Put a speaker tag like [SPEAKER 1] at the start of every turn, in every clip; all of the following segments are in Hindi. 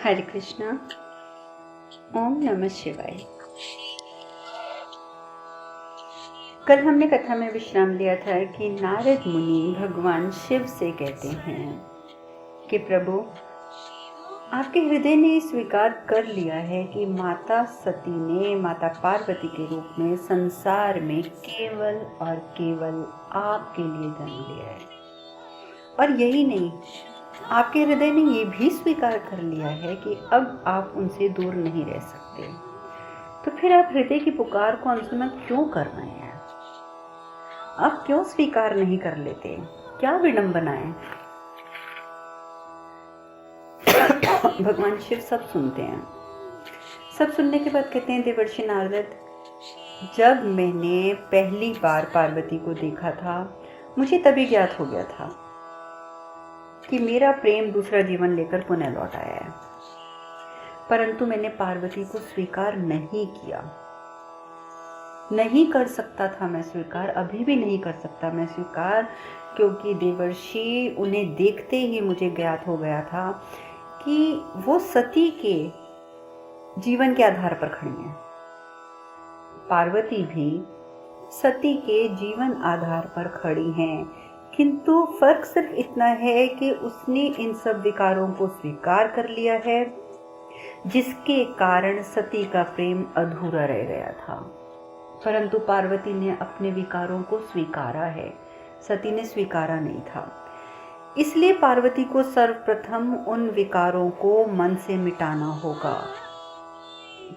[SPEAKER 1] हरे कृष्णा। ओम नमः शिवाय। कल हमने कथा में विश्राम लिया था कि नारद मुनि भगवान शिव से कहते हैं कि प्रभु, आपके हृदय ने स्वीकार कर लिया है कि माता सती ने माता पार्वती के रूप में संसार में केवल और केवल आपके लिए जन्म लिया है। और यही नहीं, आपके हृदय ने ये भी स्वीकार कर लिया है कि अब आप उनसे दूर नहीं रह सकते। तो फिर आप हृदय की पुकार को अनसुना क्यों कर रहे हैं? आप क्यों स्वीकार नहीं कर लेते? क्या विडंबना है? भगवान शिव सब सुनते हैं। सब सुनने के बाद कहते हैं, देवर्षि नारद, जब मैंने पहली बार पार्वती को देखा था, मुझे तभी ज्ञात हो गया था कि मेरा प्रेम दूसरा जीवन लेकर पुनः लौट आया है। परंतु मैंने पार्वती को स्वीकार नहीं किया। नहीं कर सकता था मैं स्वीकार, अभी भी नहीं कर सकता मैं स्वीकार, क्योंकि देवर्षि उन्हें देखते ही मुझे ज्ञात हो गया था कि वो सती के जीवन के आधार पर खड़ी हैं। पार्वती भी सती के जीवन आधार पर खड़ी हैं, किंतु फर्क सिर्फ इतना है कि उसने इन सब विकारों को स्वीकार कर लिया है, जिसके कारण सती का प्रेम अधूरा रह गया था। परंतु पार्वती ने अपने विकारों को स्वीकारा है, सती ने स्वीकारा नहीं था। इसलिए पार्वती को सर्वप्रथम उन विकारों को मन से मिटाना होगा,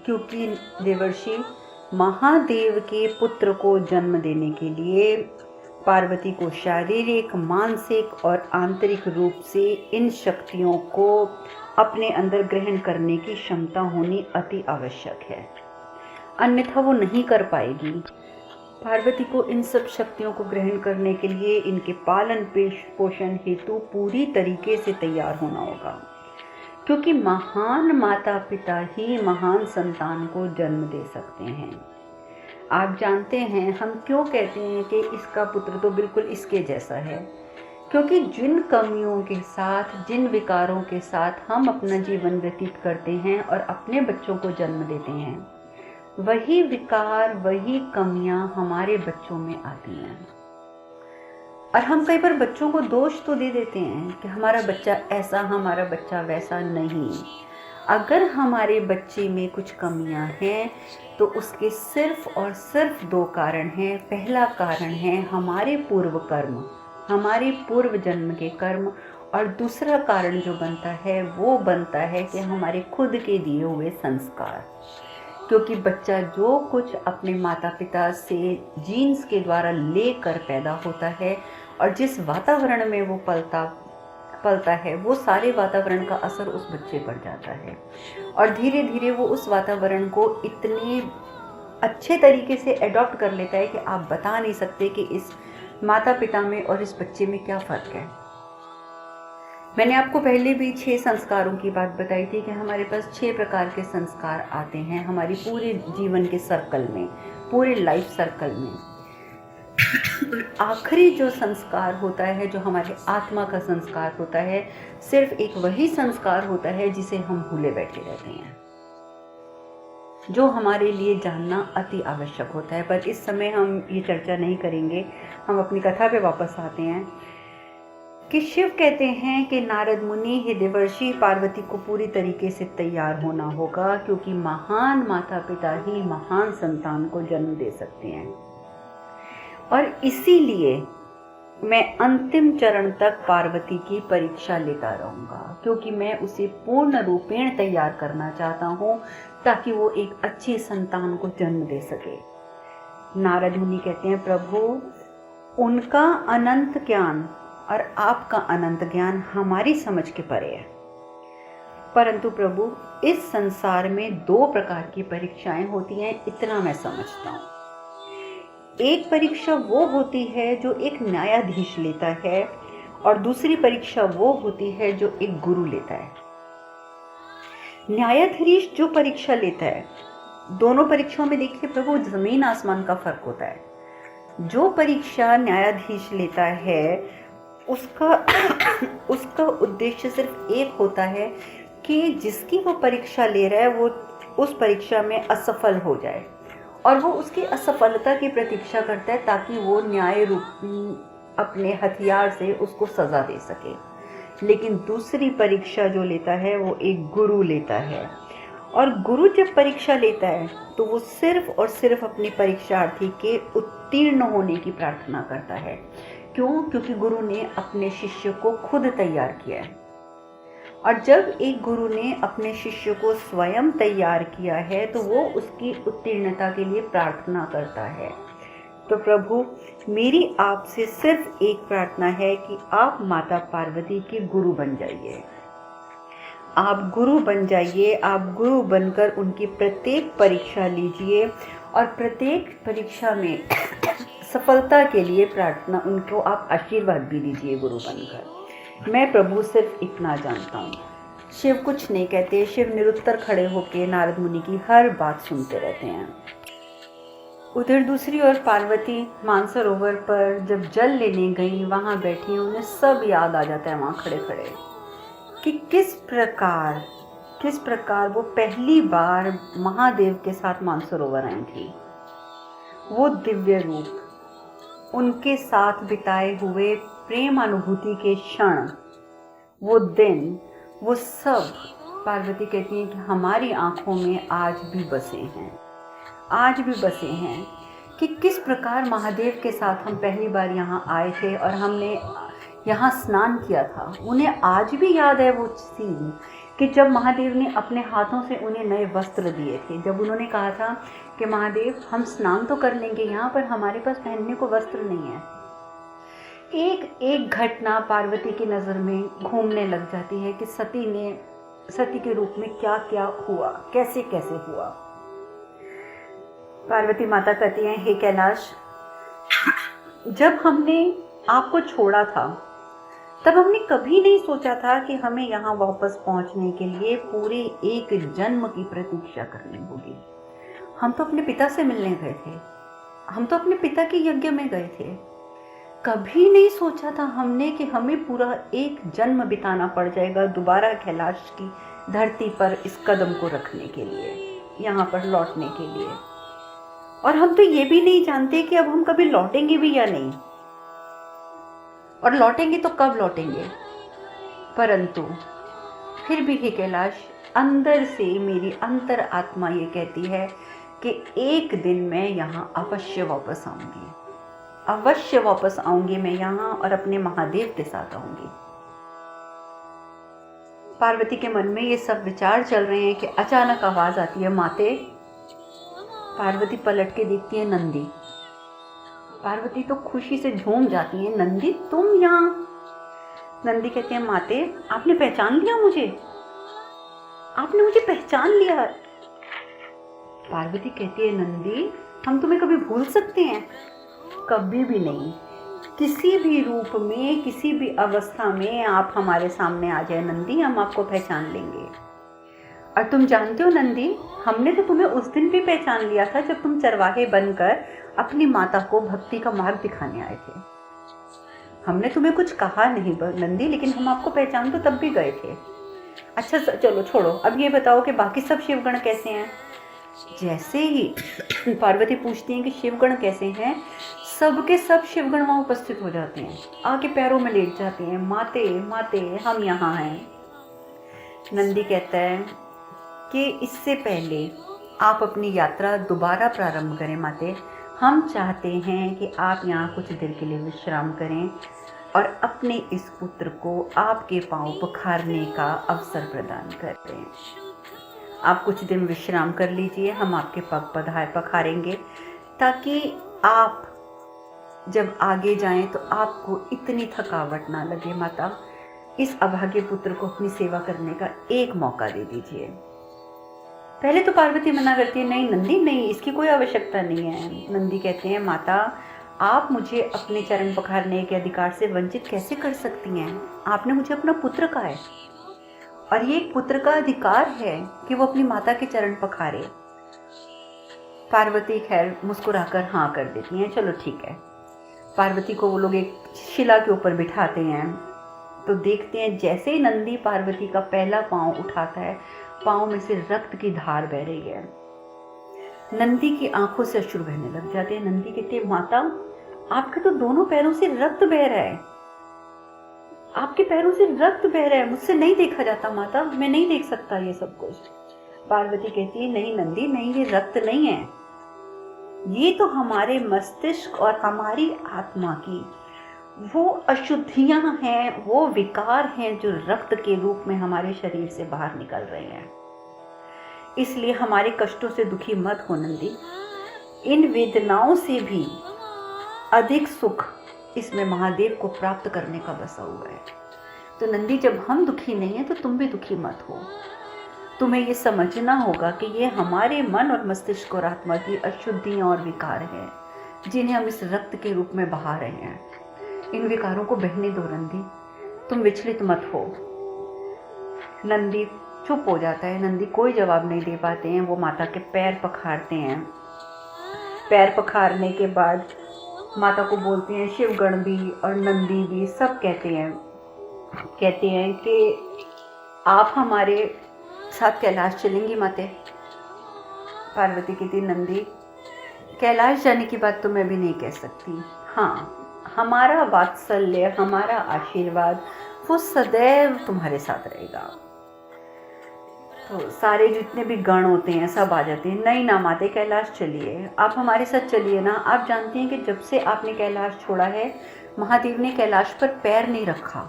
[SPEAKER 1] क्योंकि देवर्षि महादेव के पुत्र को जन्म देने के लिए पार्वती को शारीरिक, मानसिक और आंतरिक रूप से इन शक्तियों को अपने अंदर ग्रहण करने की क्षमता होनी अति आवश्यक है, अन्यथा वो नहीं कर पाएगी। पार्वती को इन सब शक्तियों को ग्रहण करने के लिए इनके पालन पोषण हेतु पूरी तरीके से तैयार होना होगा, क्योंकि महान माता पिता ही महान संतान को जन्म दे सकते हैं। आप जानते हैं हम क्यों कहते हैं कि इसका पुत्र तो बिल्कुल इसके जैसा है? क्योंकि जिन कमियों के साथ, जिन विकारों के साथ हम अपना जीवन व्यतीत करते हैं और अपने बच्चों को जन्म देते हैं, वही विकार, वही कमियां हमारे बच्चों में आती हैं। और हम कई बार बच्चों को दोष तो दे देते हैं कि हमारा बच्चा ऐसा, हमारा बच्चा वैसा। नहीं, अगर हमारे बच्चे में कुछ कमियां हैं तो उसके सिर्फ और सिर्फ दो कारण हैं। पहला कारण है हमारे पूर्व कर्म, हमारे पूर्व जन्म के कर्म, और दूसरा कारण जो बनता है वो बनता है कि हमारे खुद के दिए हुए संस्कार। क्योंकि बच्चा जो कुछ अपने माता पिता से जीन्स के द्वारा लेकर पैदा होता है और जिस वातावरण में वो पलता है, वो सारे वातावरण का असर उस बच्चे पर जाता है और धीरे धीरे वो उस वातावरण को इतने अच्छे तरीके से एडॉप्ट कर लेता है कि आप बता नहीं सकते कि इस माता पिता में और इस बच्चे में क्या फ़र्क है। मैंने आपको पहले भी 6 संस्कारों की बात बताई थी कि हमारे पास 6 प्रकार के संस्कार आते हैं हमारी पूरे जीवन के सर्कल में, पूरे लाइफ सर्कल में। आखिरी जो संस्कार होता है, जो हमारे आत्मा का संस्कार होता है, सिर्फ एक वही संस्कार होता है जिसे हम भूले बैठे रहते हैं, जो हमारे लिए जानना अति आवश्यक होता है। पर इस समय हम ये चर्चा नहीं करेंगे, हम अपनी कथा पे वापस आते हैं कि शिव कहते हैं कि नारद मुनि, हे देवर्षि, पार्वती को पूरी तरीके से तैयार होना होगा, क्योंकि महान माता पिता ही महान संतान को जन्म दे सकते हैं। और इसीलिए मैं अंतिम चरण तक पार्वती की परीक्षा लेता रहूंगा, क्योंकि मैं उसे पूर्ण रूपेण तैयार करना चाहता हूं, ताकि वो एक अच्छे संतान को जन्म दे सके। नारद मुनि कहते हैं, प्रभु, उनका अनंत ज्ञान और आपका अनंत ज्ञान हमारी समझ के परे है। परंतु प्रभु, इस संसार में 2 प्रकार की परीक्षाएं होती हैं, इतना मैं समझता हूँ। एक परीक्षा वो होती है जो एक न्यायाधीश लेता है, और दूसरी परीक्षा वो होती है जो एक गुरु लेता है। न्यायाधीश जो परीक्षा लेता है, दोनों परीक्षाओं में देखिए प्रभु, जमीन आसमान का फर्क होता है। जो परीक्षा न्यायाधीश लेता है उसका उद्देश्य सिर्फ एक होता है कि जिसकी वो परीक्षा ले रहा है वो उस परीक्षा में असफल हो जाए, और वो उसकी असफलता की प्रतीक्षा करता है ताकि वो न्याय रूपी अपने हथियार से उसको सज़ा दे सके। लेकिन दूसरी परीक्षा जो लेता है वो एक गुरु लेता है, और गुरु जब परीक्षा लेता है तो वो सिर्फ और सिर्फ अपनी परीक्षार्थी के उत्तीर्ण होने की प्रार्थना करता है। क्यों? क्योंकि गुरु ने अपने शिष्य को खुद तैयार किया है, और जब एक गुरु ने अपने शिष्य को स्वयं तैयार किया है तो वो उसकी उत्तीर्णता के लिए प्रार्थना करता है। तो प्रभु, मेरी आपसे सिर्फ एक प्रार्थना है कि आप माता पार्वती के गुरु बन जाइए। आप गुरु बन जाइए, आप गुरु बनकर उनकी प्रत्येक परीक्षा लीजिए, और प्रत्येक परीक्षा में सफलता के लिए प्रार्थना, उनको आप आशीर्वाद भी दीजिए गुरु बनकर। मैं प्रभु सिर्फ इतना जानता हूँ। शिव कुछ नहीं कहते, शिव निरुत्तर खड़े होकर नारद मुनि की हर बात सुनते रहते हैं। उधर दूसरी ओर पार्वती मानसरोवर पर जब जल लेने गई, वहाँ बैठी, उन्हें सब याद आ जाता है वहाँ खड़े खड़े कि किस प्रकार वो पहली बार महादेव के साथ मानसरोवर आई थी। वो दिव्य रूप, उनके साथ बिताए हुए प्रेम अनुभूति के क्षण, वो दिन, वो सब पार्वती कहती है कि हमारी आंखों में आज भी बसे हैं कि किस प्रकार महादेव के साथ हम पहली बार यहाँ आए थे और हमने यहाँ स्नान किया था। उन्हें आज भी याद है वो सीन कि जब महादेव ने अपने हाथों से उन्हें नए वस्त्र दिए थे, जब उन्होंने कहा था कि महादेव हम स्नान तो कर लेंगे यहाँ, पर हमारे पास पहनने को वस्त्र नहीं है। एक एक घटना पार्वती की नज़र में घूमने लग जाती है कि सती के रूप में क्या क्या हुआ, कैसे कैसे हुआ। पार्वती माता कहती हैं, हे कैलाश, जब हमने आपको छोड़ा था तब हमने कभी नहीं सोचा था कि हमें यहाँ वापस पहुँचने के लिए पूरे एक जन्म की प्रतीक्षा करनी होगी। हम तो अपने पिता से मिलने गए थे, हम तो अपने पिता के यज्ञ में गए थे। कभी नहीं सोचा था हमने कि हमें पूरा एक जन्म बिताना पड़ जाएगा दोबारा कैलाश की धरती पर इस कदम को रखने के लिए, यहाँ पर लौटने के लिए। और हम तो ये भी नहीं जानते कि अब हम कभी लौटेंगे भी या नहीं, और लौटेंगे तो कब लौटेंगे। परंतु फिर भी हे कैलाश, अंदर से मेरी अंतर आत्मा ये कहती है कि एक दिन मैं यहाँ अवश्य वापस आऊंगी मैं यहाँ, और अपने महादेव के साथ आऊंगी। पार्वती के मन में ये सब विचार चल रहे हैं कि अचानक आवाज आती है, माते। पार्वती पलट के देखती है, नंदी। पार्वती तो खुशी से झूम जाती है, नंदी तुम यहाँ? नंदी कहते हैं, माते आपने पहचान लिया मुझे, आपने मुझे पहचान लिया। पार्वती कहती है, नंदी हम तुम्हें कभी भूल सकते हैं? कभी भी नहीं। किसी भी रूप में, किसी भी अवस्था में आप हमारे सामने आ जाए नंदी, हम आपको पहचान लेंगे। और तुम जानते हो नंदी, हमने तो तुम्हें उस दिन भी पहचान लिया था जब तुम चरवाहे बनकर अपनी माता को भक्ति का मार्ग दिखाने आए थे। हमने तुम्हें कुछ कहा नहीं नंदी, लेकिन हम आपको पहचान तो तब भी गए थे। अच्छा चलो छोड़ो, अब ये बताओ कि बाकी सब शिवगण कैसे हैं? जैसे ही पार्वती पूछती हैं कि शिवगण कैसे हैं, सबके सब शिवगण वहाँ उपस्थित हो जाते हैं, आके पैरों में लेट जाते हैं, माते माते हम यहाँ हैं। नंदी कहता है कि इससे पहले आप अपनी यात्रा दोबारा प्रारंभ करें माते। हम चाहते हैं कि आप यहाँ कुछ देर के लिए विश्राम करें और अपने इस पुत्र को आपके पांव पखारने का अवसर प्रदान करें। आप कुछ दिन विश्राम कर लीजिए, हम आपके पग पखारेंगे ताकि आप जब आगे जाएं तो आपको इतनी थकावट ना लगे। माता, इस अभागे पुत्र को अपनी सेवा करने का एक मौका दे दीजिए। पहले तो पार्वती मना करती है, नहीं नंदी नहीं, इसकी कोई आवश्यकता नहीं है। नंदी कहते हैं, माता आप मुझे अपने चरण पखारने के अधिकार से वंचित कैसे कर सकती हैं? आपने मुझे अपना पुत्र कहा है और ये एक पुत्र का अधिकार है कि वो अपनी माता के चरण पखारे। पार्वती खैर मुस्कुराकर हाँ कर देती हैं, चलो ठीक है। पार्वती को वो लोग एक शिला के ऊपर बिठाते हैं, तो देखते हैं जैसे ही नंदी पार्वती का पहला पांव उठाता है, पांव में से रक्त की धार बह रही है। नंदी की आंखों से अश्रु बहने लग जाते हैं। नंदी कहते हैं, माता आपके तो दोनों पैरों से रक्त बह रहा है, आपके पैरों से रक्त बह रहा है, मुझसे नहीं देखा जाता माता, मैं नहीं देख सकता ये सब कुछ। पार्वती कहती है, नहीं नंदी नहीं, ये रक्त नहीं है, ये तो हमारे मस्तिष्क और हमारी आत्मा की वो अशुद्धियां हैं, वो विकार हैं जो रक्त के रूप में हमारे शरीर से बाहर निकल रहे हैं। इसलिए हमारे कष्टों से दुखी मत हो नंदी, इन वेदनाओं से भी अधिक सुख इसमें महादेव को प्राप्त करने का बसा हुआ है। तो नंदी जब हम दुखी नहीं हैं तो तुम भी दुखी मत हो। तुम्हें ये समझना होगा कि ये हमारे मन और मस्तिष्क और आत्मा की अशुद्धियां और विकार हैं जिन्हें हम इस रक्त के रूप में बहा रहे हैं। इन विकारों को बहने दो नंदी, तुम विचलित मत हो। नंदी चुप हो जाता है। नंदी कोई जवाब नहीं दे पाते हैं। वो माता के पैर पखारते हैं। पैर पखारने के बाद माता को बोलते हैं, शिवगण भी और नंदी भी सब कहते हैं कि आप हमारे साथ कैलाश चलेंगी माते। पार्वती कहती, नंदी कैलाश जाने की बात तो मैं भी नहीं कह सकती, हाँ हमारा वात्सल्य, हमारा आशीर्वाद वो सदैव तुम्हारे साथ रहेगा। तो सारे जितने भी गण होते हैं सब आ जाते हैं, नहीं ना माते कैलाश चलिए, आप हमारे साथ चलिए ना। आप जानती हैं कि जब से आपने कैलाश छोड़ा है महादेव ने कैलाश पर पैर नहीं रखा,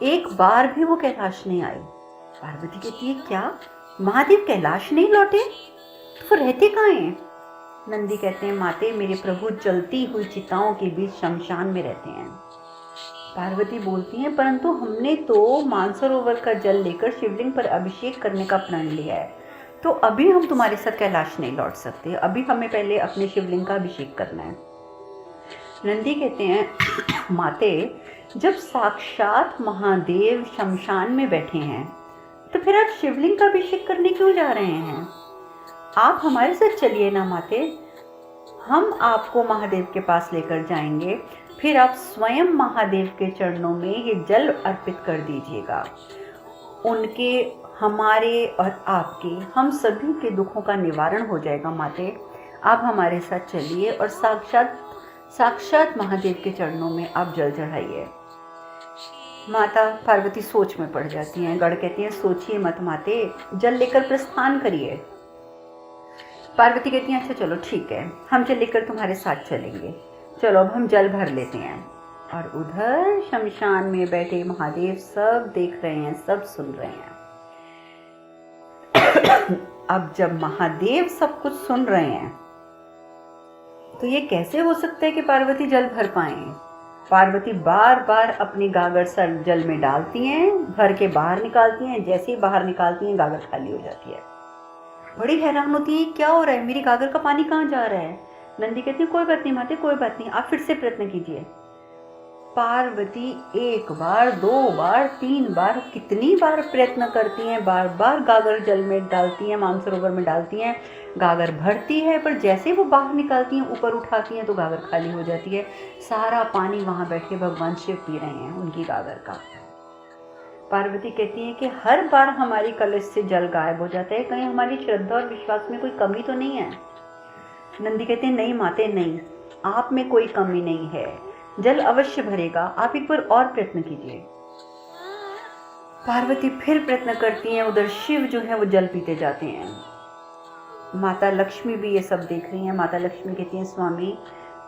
[SPEAKER 1] एक बार भी वो कैलाश नहीं आए। पार्वती कहती है, क्या महादेव कैलाश नहीं लौटे, तो वो रहते कहाँ हैं? नंदी कहते हैं, माते मेरे प्रभु जलती हुई चिताओं के बीच शमशान में रहते हैं। पार्वती बोलती हैं, परंतु हमने तो मानसरोवर का जल लेकर शिवलिंग पर अभिषेक करने का प्रण लिया है, तो अभी हम तुम्हारे साथ कैलाश नहीं लौट सकते, अभी हमें पहले अपने शिवलिंग का अभिषेक करना है। नंदी कहते हैं, माते जब साक्षात महादेव शमशान में बैठे हैं तो फिर आप शिवलिंग का अभिषेक करने क्यों जा रहे हैं? आप हमारे साथ चलिए ना माते, हम आपको महादेव के पास लेकर जाएंगे, फिर आप स्वयं महादेव के चरणों में ये जल अर्पित कर दीजिएगा। उनके, हमारे और आपके, हम सभी के दुखों का निवारण हो जाएगा माते। आप हमारे साथ चलिए और साक्षात महादेव के चरणों में आप जल चढ़ाइए। माता पार्वती सोच में पड़ जाती हैं। गण कहती हैं, सोचिए मत माते, जल लेकर प्रस्थान करिए। पार्वती कहती हैं, अच्छा चलो ठीक है, हम जल लेकर तुम्हारे साथ चलेंगे, चलो अब हम जल भर लेते हैं। और उधर शमशान में बैठे महादेव सब देख रहे हैं, सब सुन रहे हैं। अब जब महादेव सब कुछ सुन रहे हैं तो ये कैसे हो सकता है कि पार्वती जल भर पाएं? पार्वती बार बार अपनी गागर सर जल में डालती हैं, भर के बाहर निकालती हैं, जैसे ही बाहर निकालती हैं गागर खाली हो जाती है। बड़ी हैरान होती है, क्या हो रहा है, मेरी गागर का पानी कहाँ जा रहा है? नंदी कहती है, कोई बात नहीं माते, कोई बात नहीं, आप फिर से प्रयत्न कीजिए। पार्वती एक बार, दो बार, तीन बार, कितनी बार प्रयत्न करती हैं, बार बार गागर जल में डालती हैं, मानसरोवर में डालती हैं, गागर भरती है, पर जैसे वो बाहर निकालती हैं, ऊपर उठाती हैं तो गागर खाली हो जाती है। सारा पानी वहाँ बैठे भगवान शिव पी रहे हैं उनकी गागर का। पार्वती कहती है कि हर बार हमारी कलश से जल गायब हो जाता है, कहीं हमारी श्रद्धा और विश्वास में कोई कमी तो नहीं है? नंदी कहते हैं, नहीं माते नहीं, आप में कोई कमी नहीं है, जल अवश्य भरेगा, आप एक बार और प्रयत्न कीजिए। पार्वती फिर प्रयत्न करती हैं, उधर शिव जो है वो जल पीते जाते हैं। माता लक्ष्मी भी ये सब देख रही हैं। माता लक्ष्मी कहती हैं, स्वामी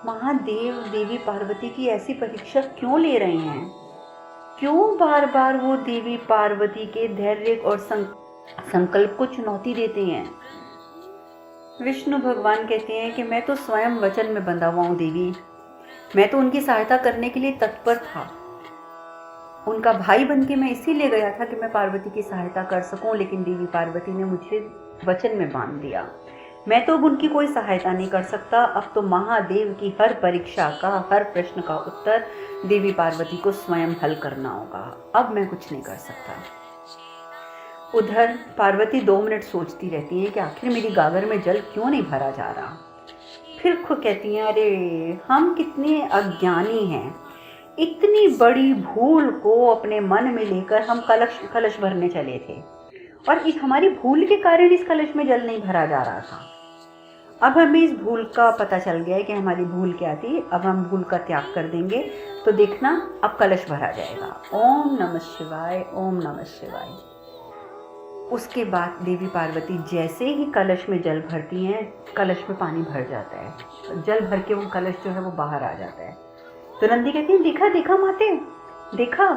[SPEAKER 1] महादेव देवी पार्वती की ऐसी परीक्षा क्यों ले रहे हैं? क्यों बार बार वो देवी पार्वती के धैर्य और संकल्प को चुनौती देते हैं? विष्णु भगवान कहते हैं कि मैं तो स्वयं वचन में बंधा हुआ हूँ देवी, मैं तो उनकी सहायता करने के लिए तत्पर था, उनका भाई बनके मैं इसीलिए गया था कि मैं पार्वती की सहायता कर सकूं, लेकिन देवी पार्वती ने मुझे वचन में बांध दिया। मैं तो अब उनकी कोई सहायता नहीं कर सकता। अब तो महादेव की हर परीक्षा का, हर प्रश्न का उत्तर देवी पार्वती को स्वयं हल करना होगा। अब मैं कुछ नहीं कर सकता। उधर पार्वती 2 मिनट सोचती रहती है कि आखिर मेरी गागर में जल क्यों नहीं भरा जा रहा। फिर खुद कहती हैं, अरे हम कितने अज्ञानी हैं, इतनी बड़ी भूल को अपने मन में लेकर हम कलश भरने चले थे और हमारी भूल के कारण इस कलश में जल नहीं भरा जा रहा था। अब हमें इस भूल का पता चल गया है कि हमारी भूल क्या थी। अब हम भूल का त्याग कर देंगे तो देखना अब कलश भरा जाएगा। ओम नमः शिवाय, ओम नमः शिवाय। उसके बाद देवी पार्वती जैसे ही कलश में जल भरती हैं, कलश में पानी भर जाता है। जल भर के वो कलश जो है वो बाहर आ जाता है। तो नंदी कहती है, देखा देखा माते, देखा,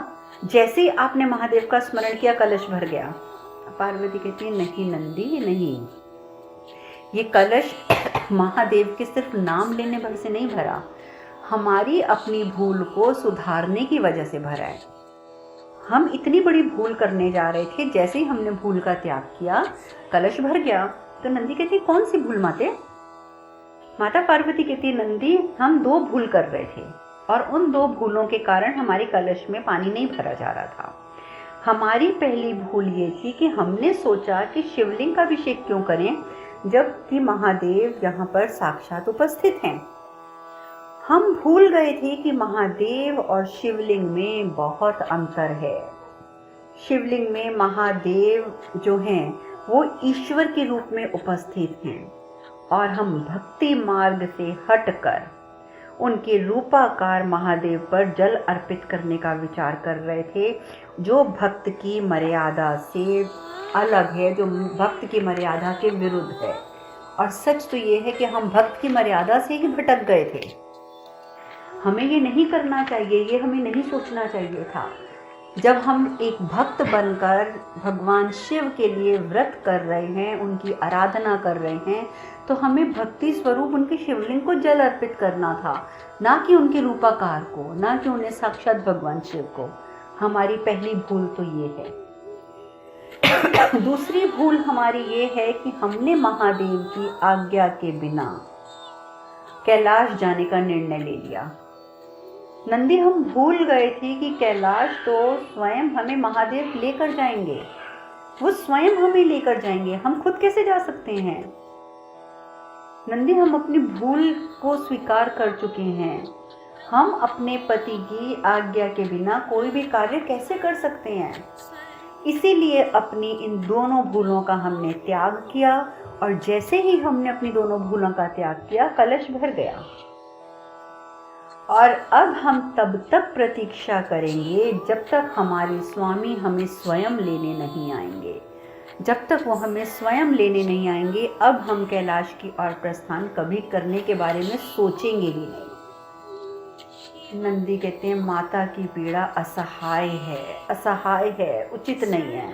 [SPEAKER 1] जैसे ही आपने महादेव का स्मरण किया कलश भर गया। पार्वती कहती है, नहीं नंदी नहीं, ये कलश महादेव के सिर्फ नाम लेने भर से नहीं भरा, हमारी अपनी भूल को सुधारने की वजह से भरा है। हम इतनी बड़ी भूल करने जा रहे थे, जैसे ही हमने भूल का त्याग किया कलश भर गया। तो नंदी कहती, कौन सी भूल माते? माता पार्वती कहती, नंदी हम 2 भूल कर रहे थे और उन 2 भूलों के कारण हमारे कलश में पानी नहीं भरा जा रहा था। हमारी पहली भूल ये थी कि हमने सोचा कि शिवलिंग का अभिषेक क्यों करें जबकि महादेव यहाँ पर साक्षात उपस्थित हैं। हम भूल गए थे कि महादेव और शिवलिंग में बहुत अंतर है। शिवलिंग में महादेव जो हैं वो ईश्वर के रूप में उपस्थित हैं और हम भक्ति मार्ग से हटकर उनके रूपाकार महादेव पर जल अर्पित करने का विचार कर रहे थे, जो भक्त की मर्यादा से अलग है, जो भक्त की मर्यादा के विरुद्ध है। और सच तो ये है कि हम भक्त की मर्यादा से ही भटक गए थे। हमें ये नहीं करना चाहिए, ये हमें नहीं सोचना चाहिए था। जब हम एक भक्त बनकर भगवान शिव के लिए व्रत कर रहे हैं, उनकी आराधना कर रहे हैं, तो हमें भक्ति स्वरूप उनके शिवलिंग को जल अर्पित करना था, ना कि उनके रूपाकार को, ना कि उन्हें साक्षात भगवान शिव को। हमारी पहली भूल तो ये है। दूसरी भूल हमारी ये है कि हमने महादेव की आज्ञा के बिना कैलाश जाने का निर्णय ले लिया। नंदी हम भूल गए थे कि कैलाश तो स्वयं हमें महादेव लेकर जाएंगे, वो स्वयं हमें लेकर जाएंगे, हम खुद कैसे जा सकते हैं? नंदी हम अपनी भूल को स्वीकार कर चुके हैं। हम अपने पति की आज्ञा के बिना कोई भी कार्य कैसे कर सकते हैं? इसीलिए अपनी इन दोनों भूलों का हमने त्याग किया और जैसे ही हमने अपनी दोनों भूलों का त्याग किया कलश भर गया। और अब हम तब तक प्रतीक्षा करेंगे जब तक हमारे स्वामी हमें स्वयं लेने नहीं आएंगे। जब तक वो हमें स्वयं लेने नहीं आएंगे, अब हम कैलाश की ओर प्रस्थान कभी करने के बारे में सोचेंगे ही नहीं। नंदी कहते हैं, माता की पीड़ा असहाय है, असहाय है, उचित नहीं है,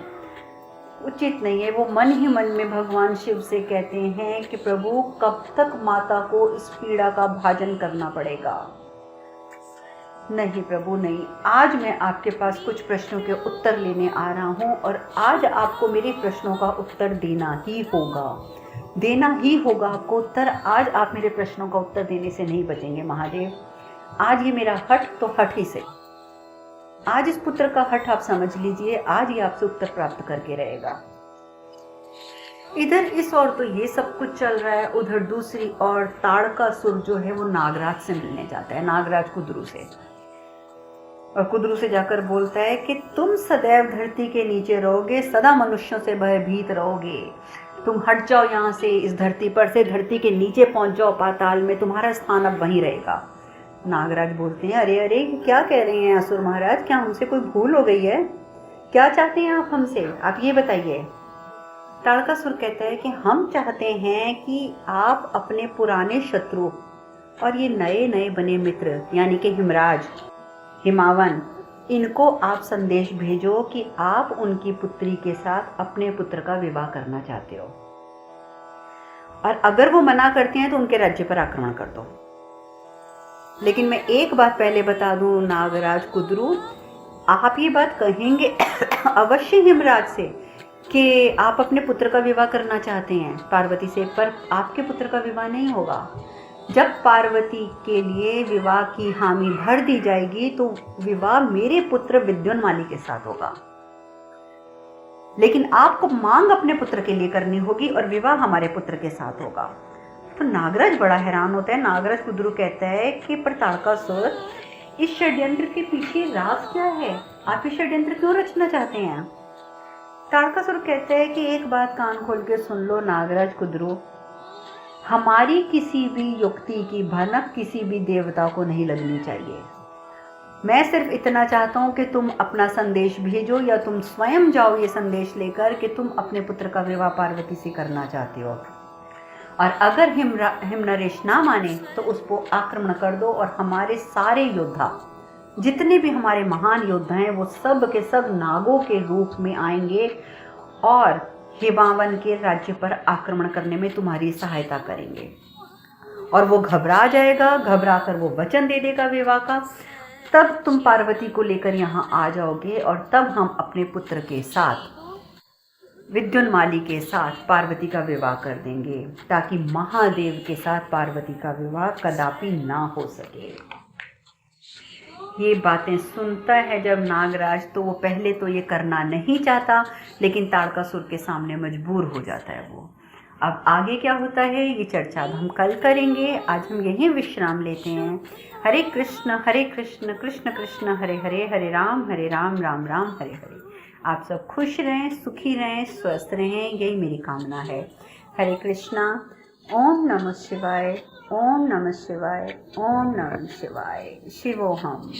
[SPEAKER 1] उचित नहीं है। वो मन ही मन में भगवान शिव से कहते हैं कि प्रभु कब तक माता को इस पीड़ा का भाजन करना पड़ेगा? नहीं प्रभु नहीं, आज मैं आपके पास कुछ प्रश्नों के उत्तर लेने आ रहा हूँ और आज आपको मेरे प्रश्नों का उत्तर देना ही होगा, देना ही होगा आपको उत्तर। आज आप मेरे प्रश्नों का उत्तर देने से नहीं बचेंगे महादेव। आज ये मेरा हठ तो हठ ही से, आज इस पुत्र का हठ आप समझ लीजिए, आज ही आपसे उत्तर प्राप्त करके रहेगा। इधर इस ओर तो ये सब कुछ चल रहा है, उधर दूसरी ओर ताड़कासुर जो है वो नागराज से मिलने जाता है, नागराज कुद्रू से। और कुद्रू से जाकर बोलता है कि तुम सदैव धरती के नीचे रहोगे, सदा मनुष्यों से भयभीत रहोगे, तुम हट जाओ यहाँ से, इस धरती पर से धरती के नीचे पहुँच जाओ पाताल में, तुम्हारा स्थान अब वहीं रहेगा। नागराज बोलते हैं, अरे अरे क्या कह रहे हैं असुर महाराज, क्या हमसे कोई भूल हो गई है? क्या चाहते हैं आप हमसे, आप ये बताइए। ताड़कासुर कहता है कि हम चाहते हैं कि आप अपने पुराने शत्रु और ये नए नए बने मित्र यानी कि हिमराज, हिमावन, इनको आप संदेश भेजो कि आप उनकी पुत्री के साथ अपने पुत्र का विवाह करना चाहते हो, और अगर वो मना करते हैं तो उनके राज्य पर आक्रमण कर दो। लेकिन मैं एक बात पहले बता दूं नागराज कुद्रू, आप ये बात कहेंगे अवश्य हिमराज से कि आप अपने पुत्र का विवाह करना चाहते हैं पार्वती से, पर आपके पुत्र का विवाह नहीं होगा। जब पार्वती के लिए विवाह की हामी भर दी जाएगी तो विवाह मेरे पुत्र विद्युन्माली के साथ होगा, लेकिन आपको मांग अपने पुत्र के लिए करनी होगी और विवाह हमारे पुत्र के साथ होगा। तो नागराज बड़ा हैरान होता है। नागराज कुद्रू कहता है कि पर ताड़कासुर, इस षड्यंत्र के पीछे राज क्या है? आप ये षड्यंत्र क्यों रचना चाहते हैं? तारकासुर कहते हैं कि एक बात कान खोल के सुन लो नागराज कुदरू, हमारी किसी भी युक्ति की भनक किसी भी देवता को नहीं लगनी चाहिए। मैं सिर्फ इतना चाहता हूं कि तुम अपना संदेश भेजो या तुम स्वयं जाओ ये संदेश लेकर कि तुम अपने पुत्र का विवाह पार्वती से करना चाहते हो, और अगर हिमनरेश ना माने तो उसको आक्रमण कर दो और हमारे सारे योद्धा, जितने भी हमारे महान योद्धा हैं, वो सब के सब नागों के रूप में आएंगे और हिमावन के राज्य पर आक्रमण करने में तुम्हारी सहायता करेंगे। और वो घबरा जाएगा, घबरा कर वो वचन दे देगा विवाह का। तब तुम पार्वती को लेकर यहाँ आ जाओगे और तब हम अपने पुत्र के साथ, विद्युन्माली के साथ पार्वती का विवाह कर देंगे, ताकि महादेव के साथ पार्वती का विवाह कदापि ना हो सके। ये बातें सुनता है जब नागराज, तो वो पहले तो ये करना नहीं चाहता, लेकिन तारकासुर के सामने मजबूर हो जाता है वो। अब आगे क्या होता है ये चर्चा हम कल करेंगे। आज हम यहीं विश्राम लेते हैं। हरे कृष्ण कृष्ण कृष्ण हरे हरे, हरे राम राम राम हरे हरे। आप सब खुश रहें, सुखी रहें, स्वस्थ रहें, यही मेरी कामना है। हरे कृष्णा। ओम नमः शिवाय, ओम नमः शिवाय, ओम नमः शिवाय। शिवोहम।